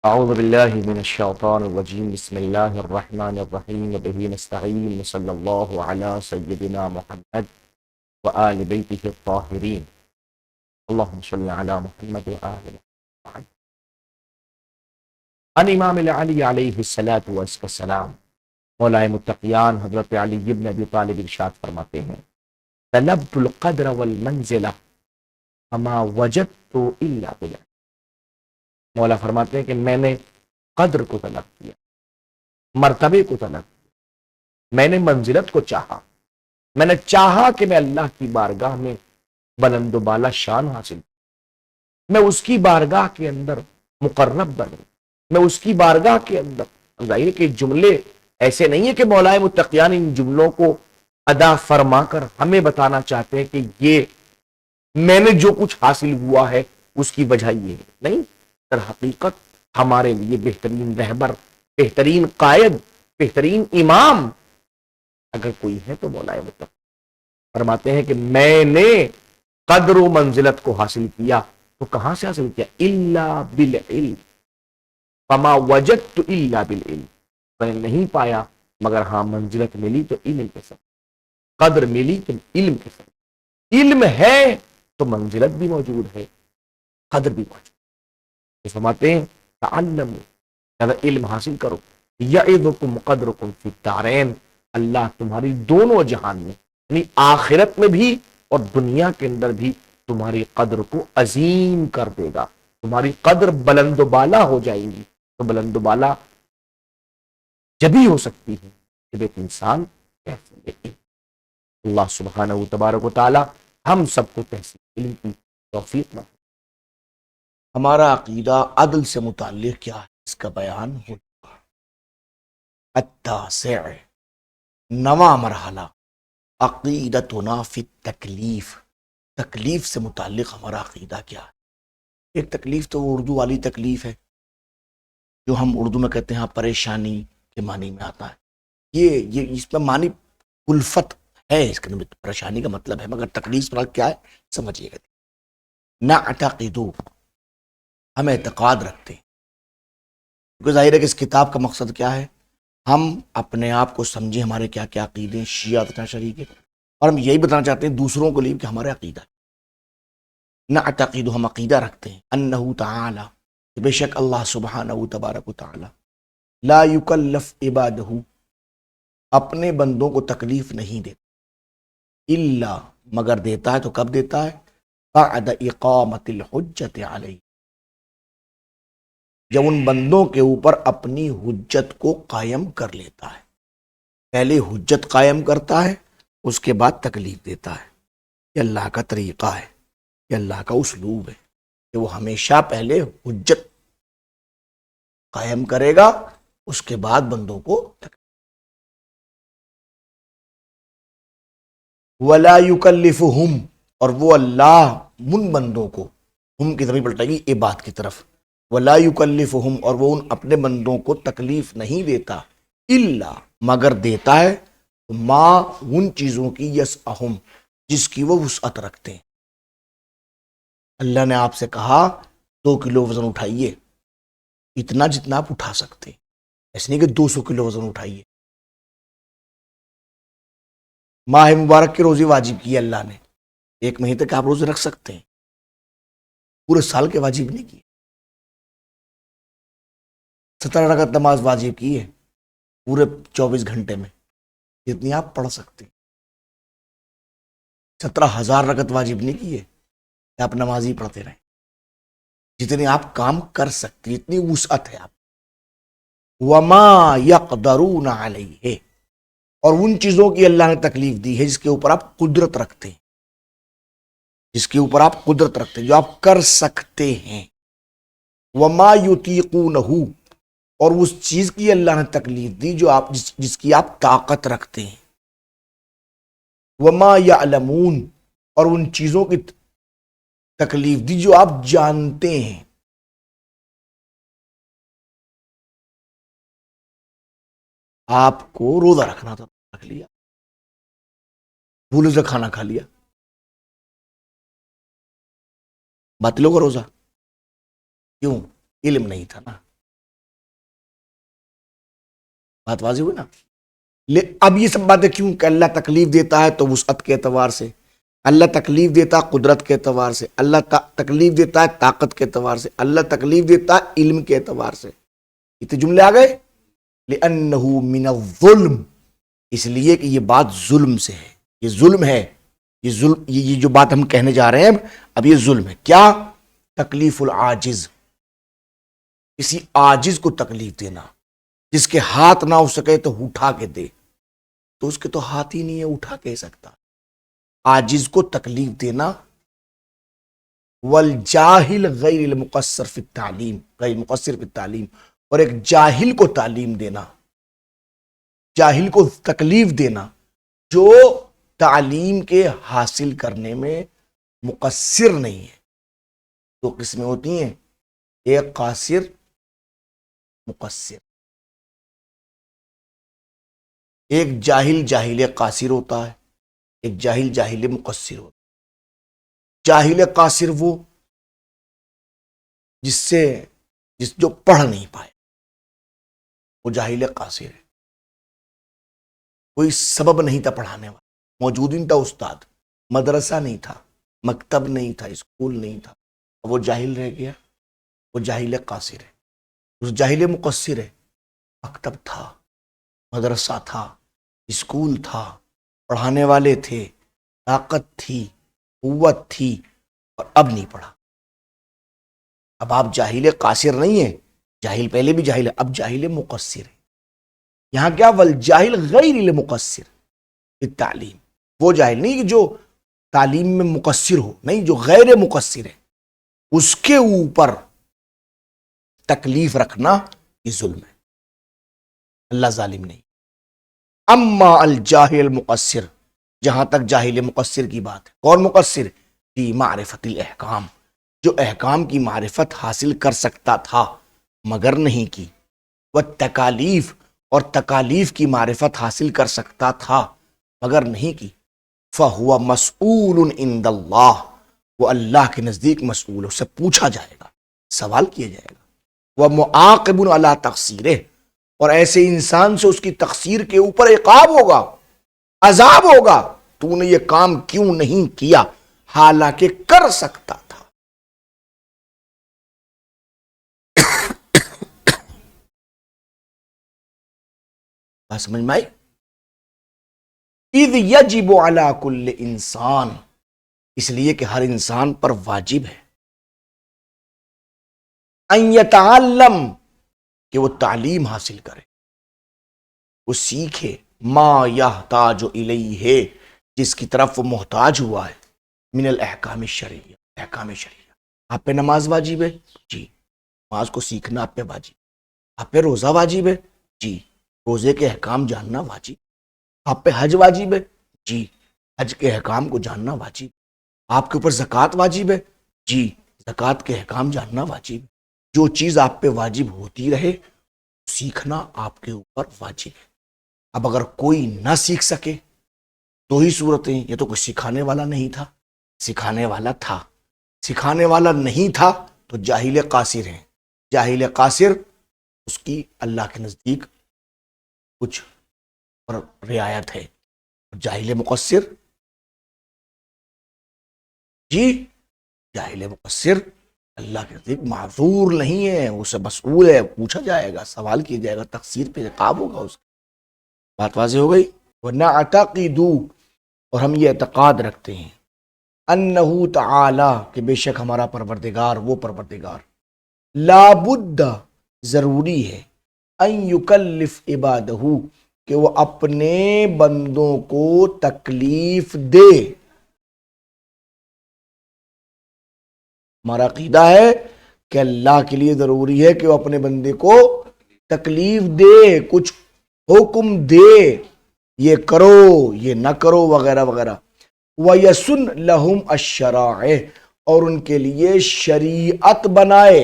أعوذ بالله من الشيطان الرجيم بسم الله الرحمن الرحيم وبه نستعين وصلى الله على سيدنا محمد وآل بيته الطاهرين اللهم صل على محمد وآل محمد عن امام العلی علیہ الصلاۃ والسلام مولا متقیان حضرت علی بن ابی طالب ارشاد فرماتے ہیں طلبت القدر والمنزلہ فما وجدت الا بالعلم۔ مولا فرماتے ہیں کہ میں نے قدر کو طلب کیا، مرتبے کو طلب کیا، میں نے منزلت کو چاہا، میں نے چاہا کہ میں اللہ کی بارگاہ میں بلند و بالا شان حاصل کروں، میں اس کی بارگاہ کے اندر مقرب بنوں، میں اس کی بارگاہ کے اندر۔ ظاہر ہے کہ جملے ایسے نہیں ہے کہ مولا متقیان ان جملوں کو ادا فرما کر ہمیں بتانا چاہتے ہیں کہ یہ میں نے جو کچھ حاصل ہوا ہے اس کی وجہ یہ ہے، نہیں، در حقیقت ہمارے لیے بہترین رہبر، بہترین قائد، بہترین امام اگر کوئی ہے تو مولا متقی فرماتے ہیں کہ میں نے قدر و منزلت کو حاصل کیا، تو کہاں سے حاصل کیا؟ الا بالعلم، فما وجدت الا بالعلم، میں نے نہیں پایا مگر ہاں منزلت ملی تو علم کے ساتھ، قدر ملی تو علم کے ساتھ۔ علم ہے تو منزلت بھی موجود ہے، قدر بھی موجود ہے۔ فرماتے ہیں تعلموا، زیادہ علم حاصل کرو، یعظکم قدرکم فی الدارین، اللہ تمہاری دونوں جہان میں یعنی آخرت میں بھی اور دنیا کے اندر بھی تمہاری قدر کو عظیم کر دے گا، تمہاری قدر بلند و بالا ہو جائے گی۔ تو بلند و بالا جبھی ہو سکتی ہے جب ایک انسان تحصیل علم۔ اللہ سبحانہ و تبارک و تعالی ہم سب کو تحصیل علم کی توفیق نہ۔ ہمارا عقیدہ عدل سے متعلق کیا ہے اس کا بیان ہو چکا۔ التاسع، نواں مرحلہ، عقیدتنا فی التکلیف، تکلیف سے متعلق ہمارا عقیدہ کیا ہے۔ ایک تکلیف تو اردو والی تکلیف ہے جو ہم اردو میں کہتے ہیں پریشانی کے معنی میں آتا ہے۔ یہ اس میں معنی الفت ہے، اس کے اندر پریشانی کا مطلب ہے، مگر تکلیف پر کیا ہے سمجھیے گا۔ نعتقدو، ہم اعتقاد رکھتے ہیں، کیونکہ ظاہر ہے کہ اس کتاب کا مقصد کیا ہے، ہم اپنے آپ کو سمجھیں ہمارے کیا کیا عقیدے ہیں، شیعہ تھا شریک ہے، اور ہم یہی بتانا چاہتے ہیں دوسروں کو لیے کہ ہمارے عقیدہ نعتقد، ہم عقیدہ رکھتے ہیں انہ تعالی، کہ بے شک اللہ سبحانہ و تبارک و تعالی لا یکلف عبادہ، اپنے بندوں کو تکلیف نہیں دیتا، الا، مگر دیتا ہے تو کب دیتا ہے، بعد اقامت الحجت علیہ، جب ان بندوں کے اوپر اپنی حجت کو قائم کر لیتا ہے۔ پہلے حجت قائم کرتا ہے، اس کے بعد تکلیف دیتا ہے۔ یہ اللہ کا طریقہ ہے، یہ اللہ کا اسلوب ہے کہ وہ ہمیشہ پہلے حجت قائم کرے گا، اس کے بعد بندوں کو تکلیف۔ وَلَا يُكَلِّفُهُمْ، اور وہ اللہ ان بندوں کو، ہم کی طرف پلٹے گی عباد کی طرف، وَلَا يُكَلِّفُهُمْ، اور وہ ان اپنے بندوں کو تکلیف نہیں دیتا، الا، مگر دیتا ہے ما، ان چیزوں کی، یسعہم، جس کی وہ وسعت رکھتے ہیں۔ اللہ نے آپ سے کہا 2 کلو وزن اٹھائیے، اتنا جتنا آپ اٹھا سکتے ہیں، ایسے نہیں کہ 200 کلو وزن اٹھائیے۔ ماہ مبارک کی روزی واجب کی ہے اللہ نے، 1 مہینے تک آپ روزے رکھ سکتے ہیں، پورے سال کے واجب نہیں کیے۔ 17 رکعت نماز واجب کی ہے پورے 24 گھنٹے میں، جتنی آپ پڑھ سکتے ہیں۔ 17,000 رکعت واجب نہیں کی ہے کہ آپ نماز ہی پڑھتے رہیں، جتنے آپ کام کر سکتے ہیں، اتنی وسعت ہے آپ۔ وما یقدرون علیہ، اور ان چیزوں کی اللہ نے تکلیف دی ہے جس کے اوپر آپ قدرت رکھتے ہیں، جس کے اوپر آپ قدرت رکھتے ہیں، جو آپ کر سکتے ہیں۔ وما یطیقونہ، اور اس چیز کی اللہ نے تکلیف دی جو آپ جس کی آپ طاقت رکھتے ہیں۔ وما یعلمون، اور ان چیزوں کی تکلیف دی جو آپ جانتے ہیں۔ آپ کو روزہ رکھنا تھا، رکھ لیا، بھولے سے کھانا کھا لیا، باطل ہوگا روزہ، کیوں؟ علم نہیں تھا نا۔ بات واضح ہوئی نا. اب یہ سب باتیں کیوں کہ اللہ تکلیف دیتا ہے تو وسعت کے اعتبار سے، اللہ تکلیف دیتا ہے قدرت کے اعتبار سے، اللہ تکلیف دیتا ہے طاقت کے اعتبار سے، اللہ تکلیف دیتا ہے علم کے اعتبار سے. اتنے جملے آ گئے. لِأَنَّهُ مِنَ الظُّلْمِ، اس لیے کہ یہ بات ظلم سے ہے، یہ ظلم ہے. یہ ظلم، یہ جو بات ہم کہنے جا رہے ہیں اب یہ ظلم ہے. کیا؟ تکلیف العاجز، کسی عاجز کو تکلیف دینا، جس کے ہاتھ نہ ہو سکے تو اٹھا کے دے، تو اس کے تو ہاتھ ہی نہیں ہے، اٹھا کہہ سکتا. عاجز کو تکلیف دینا. والجاہل غیر المقصر فی التعلیم، غیر مقصر فی التعلیم، اور ایک جاہل کو تعلیم دینا، جاہل کو تکلیف دینا جو تعلیم کے حاصل کرنے میں مقصر نہیں ہے. دو قسمیں ہوتی ہیں، ایک قاصر، مقصر. ایک جاہل جاہل قاصر ہوتا ہے، ایک جاہل جاہل مقصر ہوتا ہے. جاہل قاصر وہ جس جو پڑھ نہیں پائے، وہ جاہل قاصر ہے. کوئی سبب نہیں تھا پڑھانے والا، موجود نہیں تھا استاد، مدرسہ نہیں تھا، مکتب نہیں تھا، اسکول نہیں تھا، وہ جاہل رہ گیا، وہ جاہل قاصر ہے. اس جاہل مقصر ہے، مکتب تھا، مدرسہ تھا، اسکول تھا، پڑھانے والے تھے، طاقت تھی، قوت تھی، اور اب نہیں پڑھا. اب آپ جاہل قاصر نہیں ہیں، جاہل پہلے بھی جاہل ہے، اب جاہل مقصر ہے. یہاں کیا؟ والجاہل غیر المقصر التعلیم، وہ جاہل نہیں کہ جو تعلیم میں مقصر ہو، نہیں، جو غیر مقصر ہے اس کے اوپر تکلیف رکھنا یہ ظلم ہے. اللہ ظالم نہیں. اما الجاہل المقصر، جہاں تک جاہل مقصر کی بات ہے، کون مقصر؟ فی معرفت الاحکام، جو احکام کی معرفت حاصل کر سکتا تھا مگر نہیں کی، والتکالیف، اور تکالیف کی معرفت حاصل کر سکتا تھا مگر نہیں کی، فہو مسئول عند اللہ، وہ اللہ کے نزدیک مسئول، اس سے پوچھا جائے گا، سوال کیا جائے گا. وہ معاقب علی تقصیرہ، اور ایسے انسان سے اس کی تقصیر کے اوپر عقاب ہوگا، عذاب ہوگا. تو نے یہ کام کیوں نہیں کیا حالانکہ کر سکتا تھا. بات سمجھ میں آئی؟ اذ یجب علی کل انسان، اس لیے کہ ہر انسان پر واجب ہے، ان یتعلم، کہ وہ تعلیم حاصل کرے، وہ سیکھے، ما یحتاج الیہ، جس کی طرف وہ محتاج ہوا ہے، من الاحکام الشرعیہ، احکام شرعیہ. آپ پہ نماز واجب ہے؟ جی، نماز کو سیکھنا آپ پہ واجب. آپ پہ روزہ واجب ہے؟ جی، روزے کے احکام جاننا واجب. آپ پہ حج واجب ہے؟ جی، حج کے احکام کو جاننا واجب. آپ کے اوپر زکوٰۃ واجب ہے؟ جی، زکوٰۃ کے احکام جاننا واجب. جو چیز آپ پہ واجب ہوتی رہے سیکھنا آپ کے اوپر واجب ہے. اب اگر کوئی نہ سیکھ سکے دو ہی صورتیں، یہ تو کوئی سکھانے والا نہیں تھا، سکھانے والا تھا، سکھانے والا نہیں تھا تو جاہل قاصر ہیں. جاہل قاصر اس کی اللہ کے نزدیک کچھ اور رعایت ہے. جاہل مقصر، جی، جاہل مقصر اللہ کے نزدیک معذور نہیں ہے، اسے مسئول ہے، پوچھا جائے گا، سوال کیا جائے گا، تقصیر پہ عقاب ہوگا اس کی. بات واضح ہو گئی؟ وَنَعْتَقِدُ، اور ہم یہ اعتقاد رکھتے ہیں، انہ تعالی، کہ بے شک ہمارا پروردگار، وہ پروردگار، لابد، ضروری ہے، ان یکلف عبادہ، کہ وہ اپنے بندوں کو تکلیف دے. ہمارا عقیدہ ہے کہ اللہ کے لیے ضروری ہے کہ وہ اپنے بندے کو تکلیف دے، کچھ حکم دے، یہ کرو، یہ نہ کرو، وغیرہ وغیرہ. وَيَسُنْ لَهُمْ الشَّرَائِعَ، اور ان کے لیے شریعت بنائے.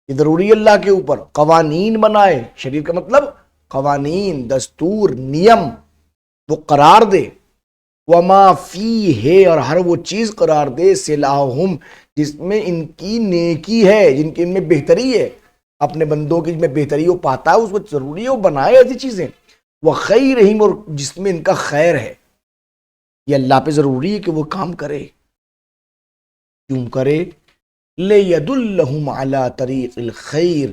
یہ ضروری ہے اللہ کے اوپر، قوانین بنائے. شریعت کا مطلب قوانین، دستور، نیم وہ قرار دے. وما فیہ، اور ہر وہ چیز قرار دے، صلاحہم، جس میں ان کی نیکی ہے، جن کی ان میں بہتری ہے. اپنے بندوں کی میں بہتری وہ پاتا ہے، اس کو ضروری ہے وہ بنائے ایسی چیزیں، وہ خیر رحیم، اور جس میں ان کا خیر ہے، یہ اللہ پہ ضروری ہے کہ وہ کام کرے. کیوں کرے؟ لِيَدُلَّهُمْ عَلَى طَرِيقِ الْخَيْرِ،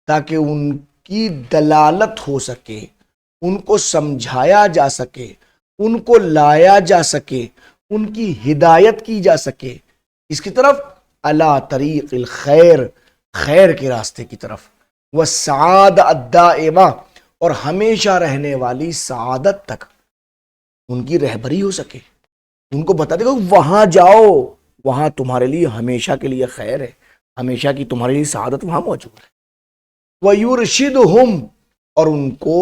تاکہ ان کی دلالت ہو سکے، ان کو سمجھایا جا سکے، ان کو لایا جا سکے، ان کی ہدایت کی جا سکے. اس کی طرف عَلَى طَرِيقِ الْخَيْرِ، خیر کے راستے کی طرف، وَالسَّعَادَةِ الدَّائِمَةِ، اور ہمیشہ رہنے والی سعادت تک ان کی رہبری ہو سکے. ان کو بتا دے گا وہاں جاؤ، وہاں تمہارے لیے ہمیشہ کے لیے خیر ہے، ہمیشہ کی تمہارے لیے سعادت وہاں موجود ہے. وَيُرْشِدُهُمْ، اور ان کو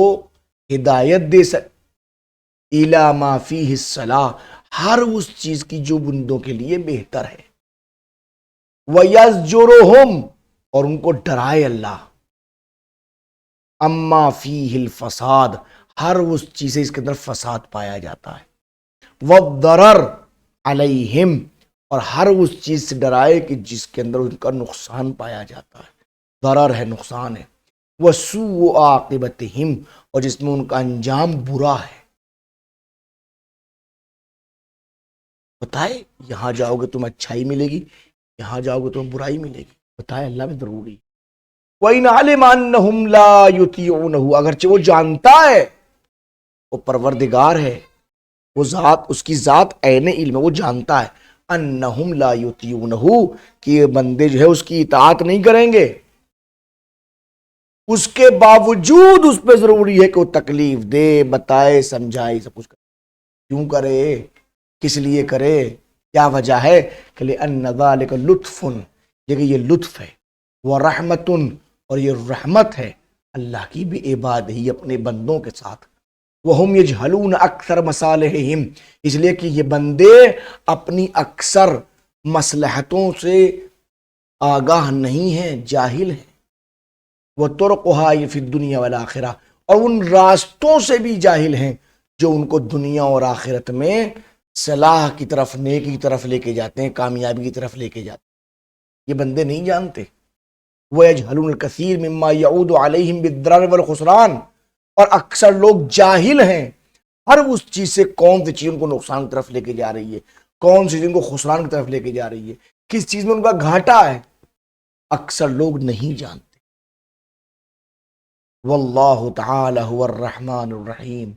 ہدایت دے إِلَى مَا فِيهِ الصَّلَاحِ، ہر اس چیز کی جو بندوں کے لیے بہتر ہے. وَيَزْجُرُهُمْ، اور ان کو ڈرائے اللہ، اما فیہ الفساد، ہر اس چیز سے اس کے اندر فساد پایا جاتا ہے. والضرر علیہم، اور ہر اس چیز سے ڈرائے کہ جس کے اندر ان کا نقصان پایا جاتا ہے، ضرر ہے، نقصان ہے. وسوء عاقبتہم، اور جس میں ان کا انجام برا ہے. بتائے یہاں جاؤ گے تمہیں اچھائی ملے گی، یہاں جاؤ گے تمہیں برائی ملے گی. بتائے اللہ میں ضروری. وَإِنْ عَلِمَ أَنَّهُمْ لَا يُطِيعُونَهُ، اگرچہ وہ جانتا ہے، وہ پروردگار ہے، وہ ذات، اس کی ذات عین علم ہے، وہ جانتا ہے أَنَّهُمْ لَا يُطِيعُونَهُ، کہ یہ بندے جو ہے اس کی اطاعت نہیں کریں گے. اس کے باوجود اس پہ ضروری ہے کہ وہ تکلیف دے، بتائے، سمجھائے، سب کچھ کرے. کیوں کرے؟ کس لیے کرے؟ کیا وجہ ہے؟ کہ لِأَنَّ ذَلِكَ لُطْفٌ، لیکن یہ لطف ہے، وَرَحْمَةٌ، اور یہ رحمت ہے اللہ کی بھی عباد ہی اپنے بندوں کے ساتھ. وَهُمْ يَجْهَلُونَ أَكْثَرَ مَصَالِحِهِمْ، اس لیے کہ یہ بندے اپنی اکثر مصلحتوں سے آگاہ نہیں ہیں، جاہل ہیں. وَطُرُقُهَا فِي الدُّنْيَا وَالْآخِرَةِ، اور ان راستوں سے بھی جاہل ہیں جو ان کو دنیا اور آخرت میں صلاح کی طرف، نیکی کی طرف لے کے جاتے ہیں، کامیابی کی طرف لے کے جاتے ہیں. یہ بندے نہیں جانتے. وَيَجْهَلُونَ الْكَثِيرَ مِمَّا يَعُودُ عَلَيْهِمْ بِالضَّرَرِ وَالْخُسْرَانِ، اور اکثر لوگ جاہل ہیں ہر اس چیز سے، کون سی چیز ان کو نقصان کی طرف لے کے جا رہی ہے، کون سی چیز ان کو خسران کی طرف لے کے جا رہی ہے، کس چیز میں ان کا گھاٹا ہے، اکثر لوگ نہیں جانتے. واللہ تعالی هو الرحمن الرحیم،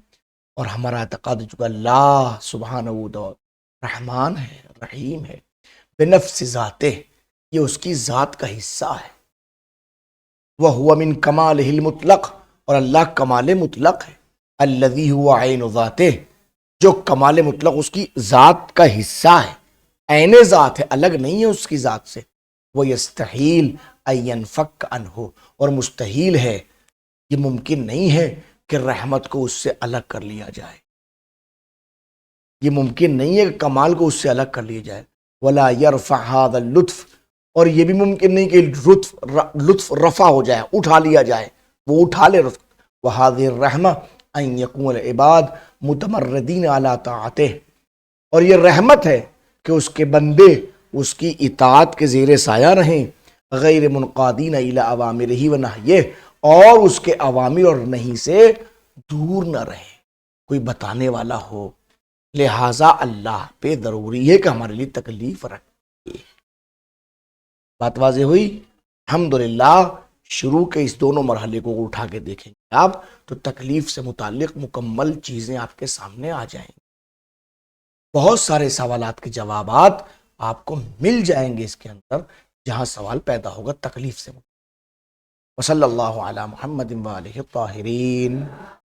اور ہمارا اعتقاد ہے چکا اللہ سبحانہ و تعالی رحمان ہے، رحیم ہے. بنفس ذاتہ، یہ اس کی ذات کا حصہ ہے. وَهُوَ مِن كَمَالِهِ الْمُطْلَقِ، اور اللہ کمال مطلق ہے. الَّذِي هُوَ عَيْنُ ذَاتِهِ، جو کمال مطلق اس کی ذات کا حصہ ہے، عین ذات ہے، الگ نہیں ہے اس کی ذات سے. وَيَسْتَحِيلُ أَن يَنْفَكَّ عَنْهُ، اور مستحیل ہے، یہ ممکن نہیں ہے کہ رحمت کو اس سے الگ کر لیا جائے. یہ ممکن نہیں ہے کہ کمال کو اس سے الگ کر لیا جائے. وَلَا يَرْفَعْ هَذَا اللُّطْفَ، اور یہ بھی ممکن نہیں کہ لطف رفع ہو جائے، اٹھا لیا جائے، وہ اٹھا لے لطف. وَهَذِهِ الرَّحْمَةُ أَن يَكُونَ الْعِبَادُ مُتَمَرِّدِينَ عَلَىٰ طَاعَتِهِ، اور یہ رحمت ہے کہ اس کے بندے اس کی اطاعت کے زیر سایہ رہیں، غیر منقادین الی اوامرہ و نہیہ، اور اس کے اوامر اور نہیں سے دور نہ رہیں، کوئی بتانے والا ہو. لہٰذا اللہ پہ ضروری ہے کہ ہمارے لیے تکلیف رکھے. بات واضح ہوئی؟ الحمدللہ. شروع کے اس دونوں مرحلے کو اٹھا کے دیکھیں گے آپ تو تکلیف سے متعلق مکمل چیزیں آپ کے سامنے آ جائیں گی. بہت سارے سوالات کے جوابات آپ کو مل جائیں گے اس کے اندر، جہاں سوال پیدا ہوگا تکلیف سے. وصلی اللہ علی محمد و آلہ الطاہرین.